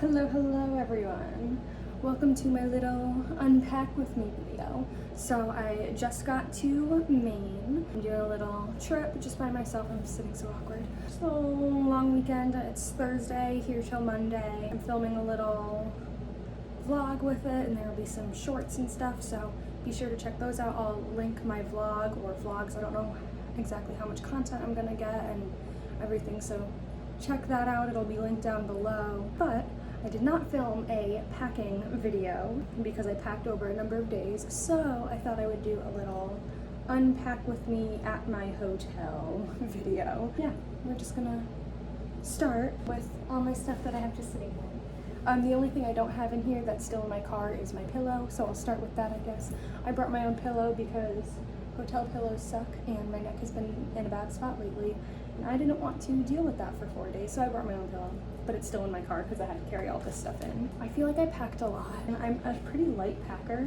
Hello everyone. Welcome to my little unpack with me video. So I just got to Maine. I'm doing a little trip just by myself. I'm sitting so awkward. So long weekend. It's Thursday here till Monday. I'm filming a little vlog with it and there will be some shorts and stuff, so be sure to check those out. I'll link my vlog or vlogs. I don't know exactly how much content I'm gonna get and everything, so check that out. It'll be linked down below. But I did not film a packing video because I packed over a number of days, so I thought I would do a little unpack with me at my hotel video. Yeah, we're just gonna start with all my stuff that I have to sitting here. The only thing I don't have in here that's still in my car is my pillow, so I'll start with that, I guess. I brought my own pillow because hotel pillows suck and my neck has been in a bad spot lately, and I didn't want to deal with that for 4 days, so I brought my own pillow, but it's still in my car because I had to carry all this stuff in. I feel like I packed a lot, and I'm a pretty light packer,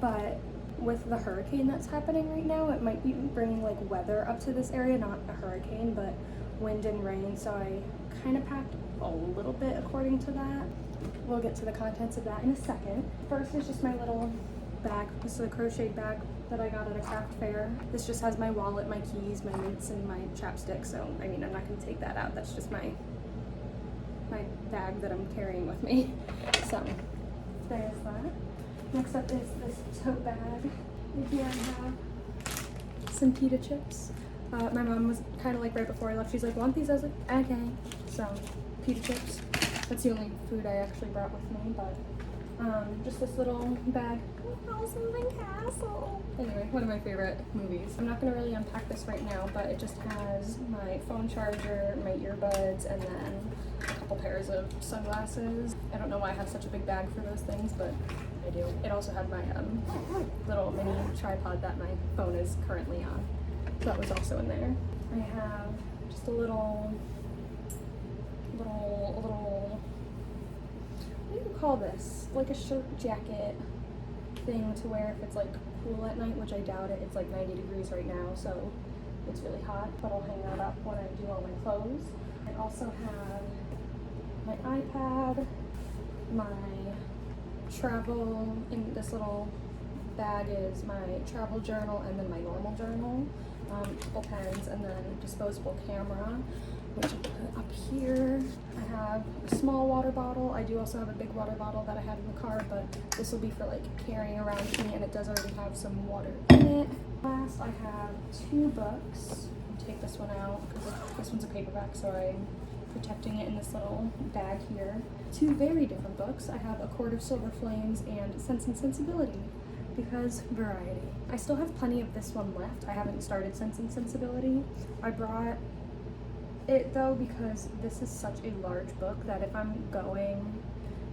but with the hurricane that's happening right now, it might be bringing like weather up to this area, not a hurricane, but wind and rain, so I kind of packed a little bit according to that. We'll get to the contents of that in a second. First is just my little bag. This is a crocheted bag that I got at a craft fair. This just has my wallet, my keys, my mints, and my chapstick, so I mean, I'm not gonna take that out. That's just my bag that I'm carrying with me. So there's that. Next up is this tote bag. In here I have some pita chips. My mom was kind of like right before I left, she's like, want these? I was like, okay. So pita chips. That's the only food I actually brought with me, but just this little bag. House Moving Castle. Anyway, one of my favorite movies. I'm not gonna really unpack this right now, but it just has my phone charger, my earbuds, and then a couple pairs of sunglasses. I don't know why I have such a big bag for those things, but I do. It also had my little mini tripod that my phone is currently on. So that was also in there. I have just a little, what do you call this? Like a shirt jacket thing to wear if it's like cool at night, which I doubt it. It's like 90 degrees right now, so it's really hot, but I'll hang that up when I do all my clothes. I also have my iPad, my travel, in this little bag is my travel journal and then my normal journal, couple pens, and then disposable camera, which I put up here. I have a small water bottle. I do also have a big water bottle that I had in the car, but this will be for like carrying around with me, and it does already have some water in it. Last, I have 2 books. I'll take this one out because this one's a paperback, so I'm protecting it in this little bag here. 2 very different books. I have A Court of Silver Flames and Sense and Sensibility, because variety. I still have plenty of this one left. I haven't started Sense and Sensibility. I brought it though because this is such a large book that if I'm going,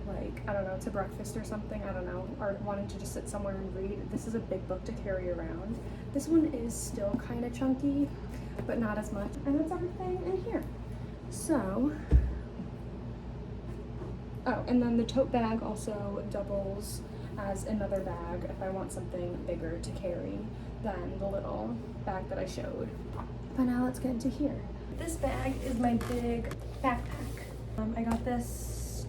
like, I don't know, to breakfast or something, I don't know, or wanting to just sit somewhere and read, this is a big book to carry around. This one is still kind of chunky, but not as much. And that's everything in here. So, oh, and then the tote bag also doubles as another bag if I want something bigger to carry than the little bag that I showed. But now let's get into here. This bag is my big backpack. I got this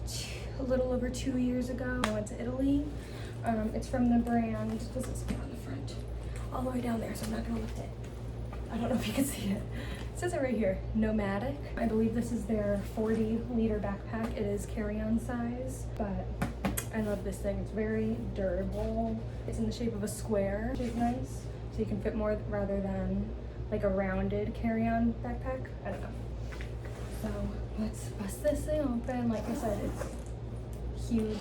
a little over 2 years ago. I went to Italy. It's from the brand, this is on the front, all the way down there, so I'm not gonna lift it. I don't know if you can see it. It says it right here, Nomadic. I believe this is their 40-liter backpack. It is carry-on size, but I love this thing. It's very durable. It's in the shape of a square, which is nice. So you can fit more rather than like a rounded carry-on backpack. I don't know. So let's bust this thing open. Like I said, it's huge.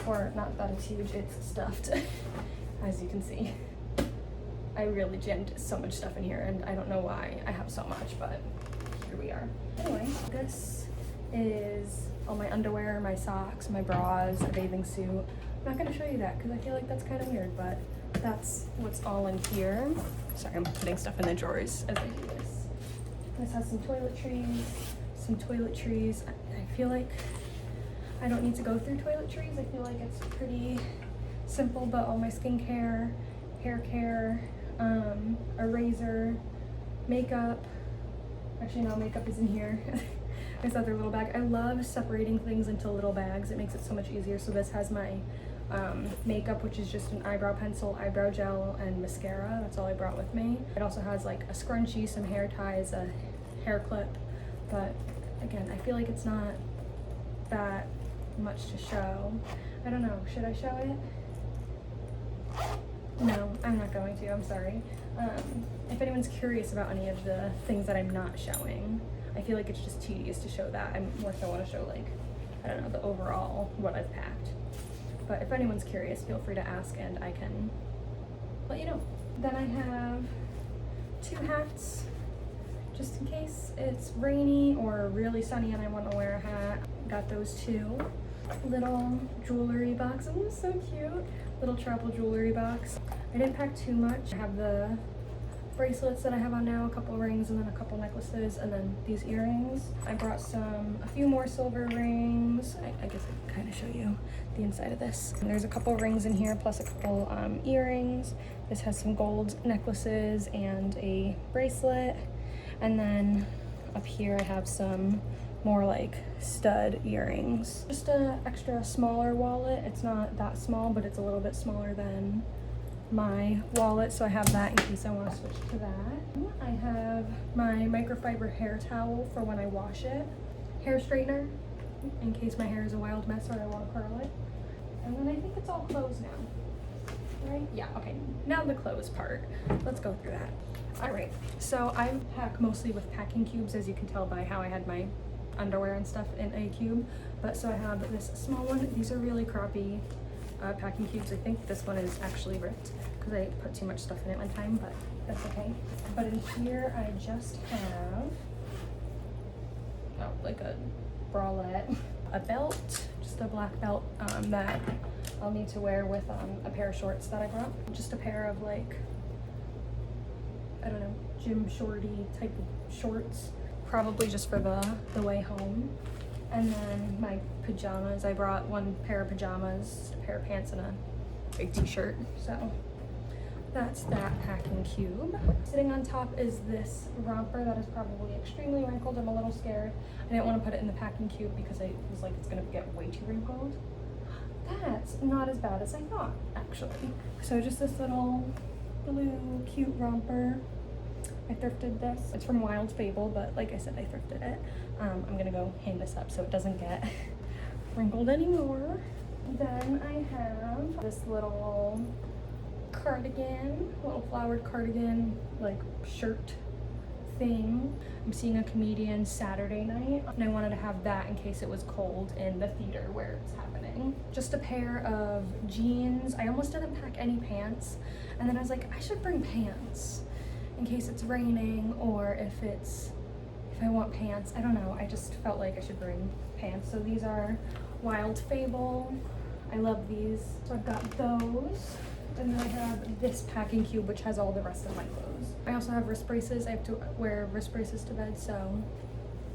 Or not that it's huge, it's stuffed, as you can see. I really jammed so much stuff in here and I don't know why I have so much, but here we are. Anyway, this is all my underwear, my socks, my bras, a bathing suit. I'm not gonna show you that because I feel like that's kind of weird, but that's what's all in here. Sorry, I'm putting stuff in the drawers as I do this. This has some toiletries. I feel like I don't need to go through toiletries. I feel like it's pretty simple, but all my skincare, hair care, a razor, makeup. Actually, no, makeup is in here. this other little bag. I love separating things into little bags. It makes it so much easier. So this has my makeup, which is just an eyebrow pencil, eyebrow gel, and mascara. That's all I brought with me. It also has like a scrunchie, some hair ties, a hair clip, but again, I feel like it's not that much to show. I don't know, should I show it? No, I'm not going to, I'm sorry. If anyone's curious about any of the things that I'm not showing, I feel like it's just tedious to show that. I more so want to show, like, I don't know, the overall, what I've packed. But if anyone's curious, feel free to ask and I can let you know. Then I have 2 hats, just in case it's rainy or really sunny and I want to wear a hat. Got those 2 little jewelry boxes, so cute. Little travel jewelry box. I didn't pack too much. I have the bracelets that I have on now, a couple rings, and then a couple necklaces, and then these earrings. I brought a few more silver rings. I guess I can kind of show you the inside of this. And there's a couple rings in here, plus a couple earrings. This has some gold necklaces and a bracelet. And then up here I have some more like stud earrings. Just a extra smaller wallet. It's not that small, but it's a little bit smaller than my wallet, so I have that in case I want to switch to that. I have my microfiber hair towel for when I wash it, hair straightener in case my hair is a wild mess or I want to curl it, and then I think it's all clothes now, right? Yeah, okay, now the clothes part. Let's go through that. All right, so I pack mostly with packing cubes, as you can tell by how I had my underwear and stuff in a cube, but so I have this small one. These are really crappy packing cubes. I think this one is actually ripped because I put too much stuff in it one time, but that's okay. But in here I just have like a bralette, a belt, just a black belt that I'll need to wear with a pair of shorts that I brought. Just a pair of like, I don't know, gym shorty type of shorts, probably just for the way home. And then my pajamas, I brought 1 pair of pajamas, a pair of pants, and a big t-shirt. So that's that packing cube. Sitting on top is this romper that is probably extremely wrinkled. I'm a little scared. I didn't want to put it in the packing cube because I was like, it's gonna get way too wrinkled. That's not as bad as I thought, actually. So just this little blue cute romper. I thrifted this. It's from Wild Fable, but like I said, I thrifted it. I'm gonna go hang this up so it doesn't get wrinkled anymore. Then I have this little cardigan, little flowered cardigan, like shirt thing. I'm seeing a comedian Saturday night, and I wanted to have that in case it was cold in the theater where it's happening. Just a pair of jeans. I almost didn't pack any pants, and then I was like, I should bring pants in case it's raining, or if I want pants. I don't know, I just felt like I should bring pants. So these are Wild Fable. I love these. So I've got those. And then I have this packing cube, which has all the rest of my clothes. I also have wrist braces. I have to wear wrist braces to bed, so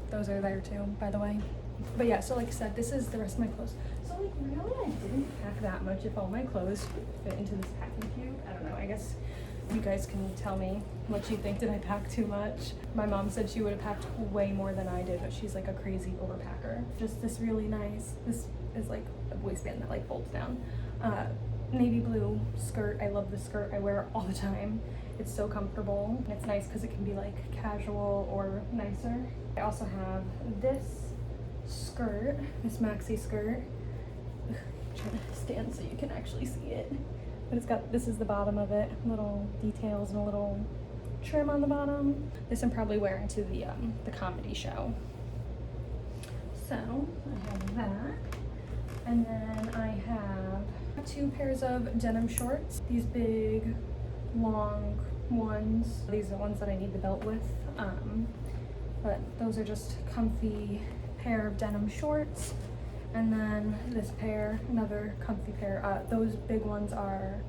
those are there too, by the way. But yeah, so like I said, this is the rest of my clothes. So like really I didn't pack that much if all my clothes fit into this packing cube. I don't know, I guess you guys can tell me what you think. Did I pack too much? My mom said she would have packed way more than I did, but she's like a crazy overpacker. Just this really nice, this is like a waistband that like folds down. Navy blue skirt. I love this skirt. I wear it all the time. It's so comfortable. And it's nice because it can be like casual or nicer. I also have this skirt, this maxi skirt. I'm trying to stand so you can actually see it. But it's got, this is the bottom of it, little details and a little trim on the bottom. This I'm probably wearing to the comedy show. So I have that. And then I have 2 pairs of denim shorts. These big, long ones. These are the ones that I need the belt with. But those are just comfy pair of denim shorts. And then this pair, another comfy pair. Those big ones are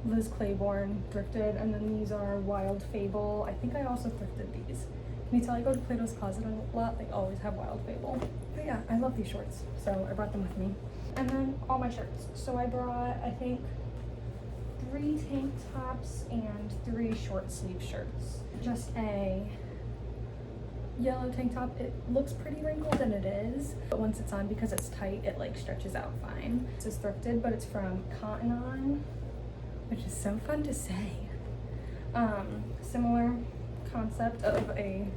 Liz Claiborne thrifted, and then these are Wild Fable. I think I also thrifted these. Can you tell I go to Plato's Closet a lot? They always have Wild Fable. But yeah, I love these shorts, so I brought them with me. And then all my shirts. So I brought, I think, 3 tank tops and 3 short sleeve shirts. Just a yellow tank top. It looks pretty wrinkled, and it is, but once it's on, because it's tight, it like stretches out fine. This is thrifted, but it's from Cotton On, which is so fun to say. Similar concept of a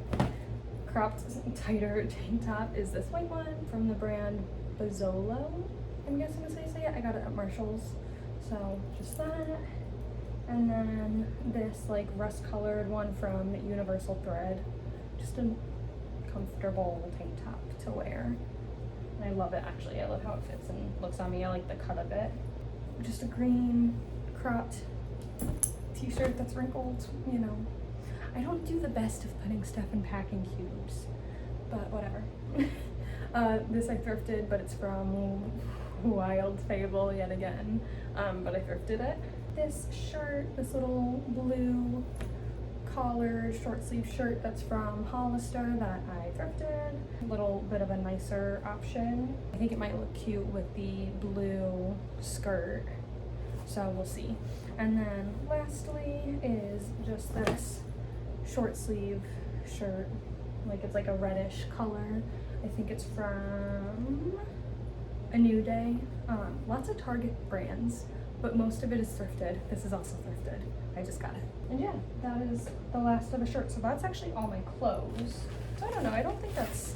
cropped, tighter tank top is this white one from the brand Bozzolo, I'm guessing that's how you say it. I got it at Marshall's, so just that. And then this like rust colored one from Universal Thread, just a comfortable tank top to wear. And I love it, actually. I love how it fits and looks on me. I like the cut of it. Just a green cropped t-shirt that's wrinkled, you know. I don't do the best of putting stuff in packing cubes, but whatever. This I thrifted, but it's from Wild Fable yet again, but I thrifted it. This shirt, this little blue collared short sleeve shirt, that's from Hollister that I thrifted. A little bit of a nicer option. I think it might look cute with the blue skirt, so we'll see. And then lastly is just this short sleeve shirt, like it's like a reddish color. I think it's from A New Day. Lots of Target brands, but most of it is thrifted. This is also thrifted. I just got it. And yeah, that is the last of the shirts. So that's actually all my clothes. So I don't know, I don't think that's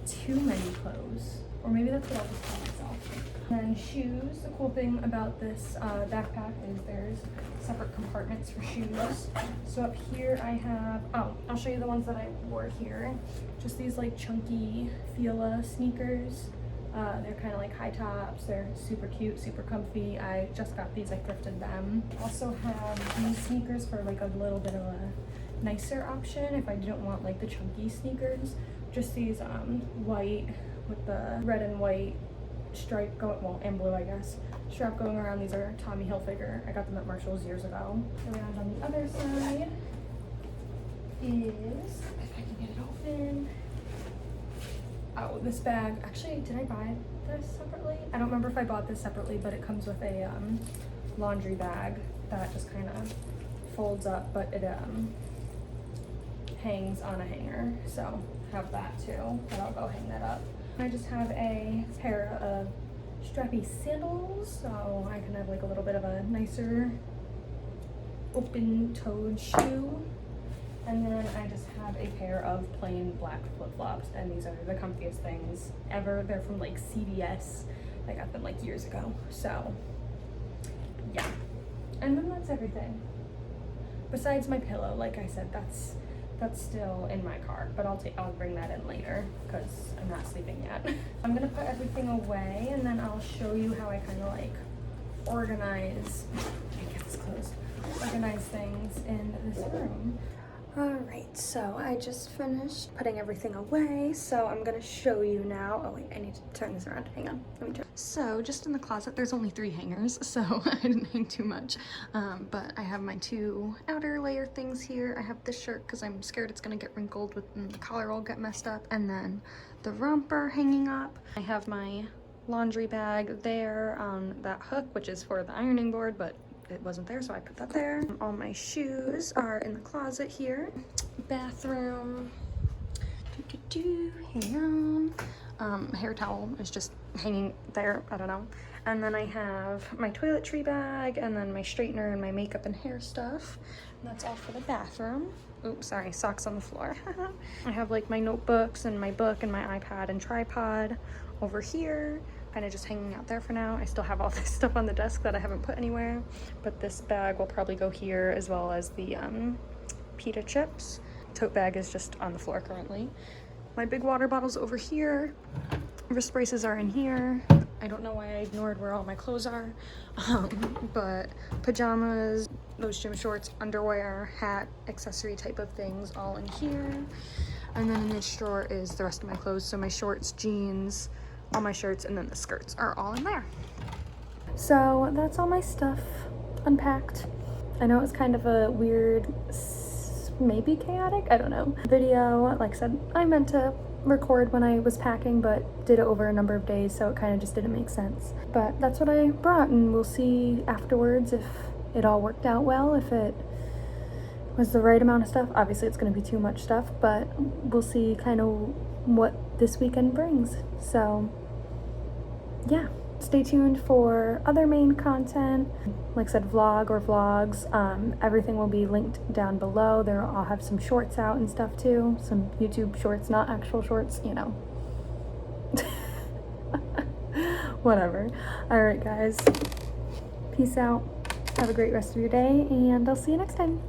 too many clothes. Or maybe that's what I'll just tell myself. And then shoes. The cool thing about this backpack is there's separate compartments for shoes. So up here I have, I'll show you the ones that I wore here. Just these like chunky Fila sneakers. They're kind of like high tops. They're super cute, super comfy. I just got these, I thrifted them. Also have these sneakers for like a little bit of a nicer option if I didn't want like the chunky sneakers. Just these white with the red and white stripe going, well, and blue I guess, strap going around. These are Tommy Hilfiger. I got them at Marshall's years ago. Around on the other side is, if I can get it open, oh, this bag. Actually, did I buy this separately? I don't remember if I bought this separately, but it comes with a laundry bag that just kind of folds up, but it hangs on a hanger. So I have that too, but I'll go hang that up. I just have a pair of strappy sandals, so I can have like a little bit of a nicer open-toed shoe. And then I just have a pair of plain black flip-flops, and these are the comfiest things ever. They're from like CVS. I got them like years ago, so yeah. And then that's everything. Besides my pillow, like I said, that's still in my car, but I'll bring that in later because I'm not sleeping yet. I'm gonna put everything away, and then I'll show you how I kind of like organize, I guess it's closed, organize things in this room. Alright, so I just finished putting everything away, so I'm gonna show you now. Oh wait, I need to turn this around. Hang on, let me turn. So just in the closet, there's only 3 hangers, so I didn't hang too much. But I have my 2 outer layer things here. I have this shirt because I'm scared it's gonna get wrinkled and the collar will get messed up, and then the romper hanging up. I have my laundry bag there on that hook, which is for the ironing board, but it wasn't there, so I put that there. All my shoes are in the closet here. Bathroom. Hang on. Hair towel is just hanging there. I don't know. And then I have my toiletry bag, and then my straightener and my makeup and hair stuff. And that's all for the bathroom. Oops, sorry, socks on the floor. I have like my notebooks and my book and my iPad and tripod over here, kind of just hanging out there for now. I still have all this stuff on the desk that I haven't put anywhere, but this bag will probably go here, as well as the pita chips. Tote bag is just on the floor currently. My big water bottle's over here. Wrist braces are in here. I don't know why I ignored where all my clothes are, but pajamas, those gym shorts, underwear, hat, accessory type of things all in here. And then in this drawer is the rest of my clothes, so my shorts, jeans, all my shirts, and then the skirts are all in there. So that's all my stuff unpacked. I know it was kind of a weird, maybe chaotic, I don't know, video. Like I said, I meant to record when I was packing, but did it over a number of days, so it kind of just didn't make sense. But that's what I brought, and we'll see afterwards if it all worked out well, if it was the right amount of stuff. Obviously it's going to be too much stuff, but we'll see kind of what this weekend brings. So yeah, stay tuned for other Maine content. Like I said, vlog or vlogs. Everything will be linked down below. There I'll have some shorts out and stuff too. Some YouTube shorts, not actual shorts, you know. Whatever. All right, guys. Peace out. Have a great rest of your day, and I'll see you next time.